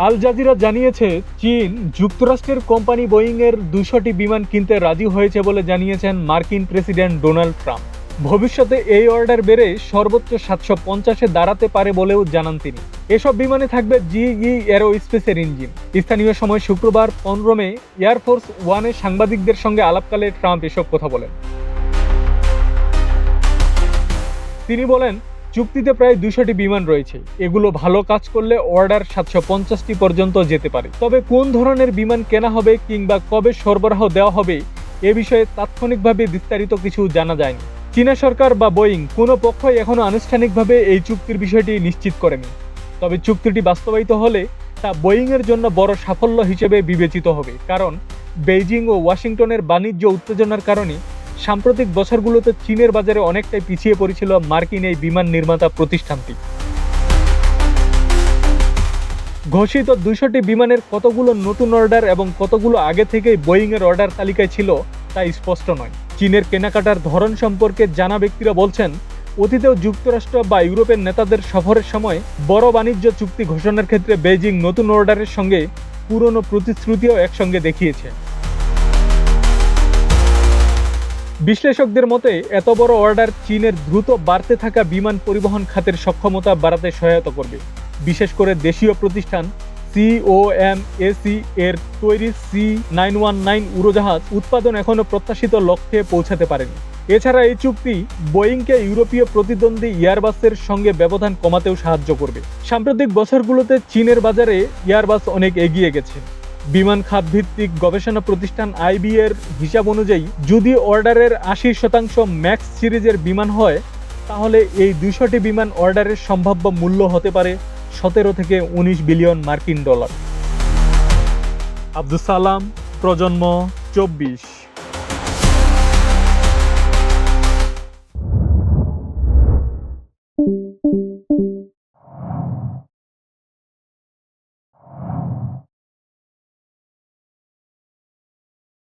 Al Jazeera জানিয়েছে, চীন যুক্তরাষ্ট্রের কোম্পানি বোয়িংয়ের ২০০টি বিমান কিনতে রাজি হয়েছে বলে জানিয়েছেন মার্কিন প্রেসিডেন্ট ডোনাল্ড ট্রাম্প। ভবিষ্যতে এই অর্ডার বেড়ে সর্বোচ্চ ৭৫০-এ দাঁড়াতে পারে বলেও জানান তিনি। এসব বিমানে থাকবে জিই এরোস্পেসের ইঞ্জিন। স্থানীয় সময় শুক্রবার ১৫ মে এয়ারফোর্স ওয়ানে সাংবাদিকদের সঙ্গে আলাপকালে ট্রাম্প এসব কথা বলেন। তিনি বলেন, চুক্তিতে প্রায় ২০০টি বিমান রয়েছে। এগুলো ভালো কাজ করলে অর্ডার ৭৫০টি পর্যন্ত যেতে পারে। তবে কোন ধরনের বিমান কেনা হবে কিংবা কবে সরবরাহ দেওয়া হবে এ বিষয়ে তাৎক্ষণিকভাবে বিস্তারিত কিছু জানা যায়নি। চীনা সরকার বা বোয়িং কোনো পক্ষই এখনো আনুষ্ঠানিকভাবে এই চুক্তির বিষয়টি নিশ্চিত করেনি। তবে চুক্তিটি বাস্তবায়িত হলে তা বোয়িংয়ের জন্য বড় সাফল্য হিসেবে বিবেচিত হবে, কারণ বেইজিং ও ওয়াশিংটনের বাণিজ্য উত্তেজনার কারণে সাম্প্রতিক বছরগুলোতে চীনের বাজারে অনেকটাই পিছিয়ে পড়েছিল মার্কিন এই বিমান নির্মাতা প্রতিষ্ঠানটি। ঘোষিত ২০০টি বিমানের কতগুলো নতুন অর্ডার এবং কতগুলো আগে থেকেই বোয়িংয়ের অর্ডার তালিকায় ছিল তা স্পষ্ট নয়। চীনের কেনাকাটার ধরন সম্পর্কে জানা ব্যক্তিরা বলছেন, অতীতেও যুক্তরাষ্ট্র বা ইউরোপের নেতাদের সফরের সময় বড় বাণিজ্য চুক্তি ঘোষণার ক্ষেত্রে বেইজিং নতুন অর্ডারের সঙ্গে পুরনো প্রতিশ্রুতিও একসঙ্গে দেখিয়েছে। বিশ্লেষকদের মতে, এত বড় অর্ডার চীনের দ্রুত বাড়তে থাকা বিমান পরিবহন খাতের সক্ষমতা বাড়াতে সহায়তা করবে। বিশেষ করে দেশীয় প্রতিষ্ঠান সিওএমএসি এর তৈরি C919 উড়োজাহাজ উৎপাদন এখনও প্রত্যাশিত লক্ষ্যে পৌঁছাতে পারেনি। এছাড়া এই চুক্তি বোয়িংকে ইউরোপীয় প্রতিদ্বন্দ্বী এয়ারবাসের সঙ্গে ব্যবধান কমাতেও সাহায্য করবে। সাম্প্রতিক বছরগুলোতে চীনের বাজারে এয়ারবাস অনেক এগিয়ে গেছে। বিমান খাত ভিত্তিক গবেষণা প্রতিষ্ঠান আইবি এর হিসাব অনুযায়ী যদি অর্ডারের ৮০% ম্যাক্স সিরিজের বিমান হয়, তাহলে এই ২০০টি বিমান অর্ডারের সম্ভাব্য মূল্য হতে পারে ১৭ থেকে ১৯ বিলিয়ন মার্কিন ডলার। আব্দুস সালাম, প্রজন্ম ২৪।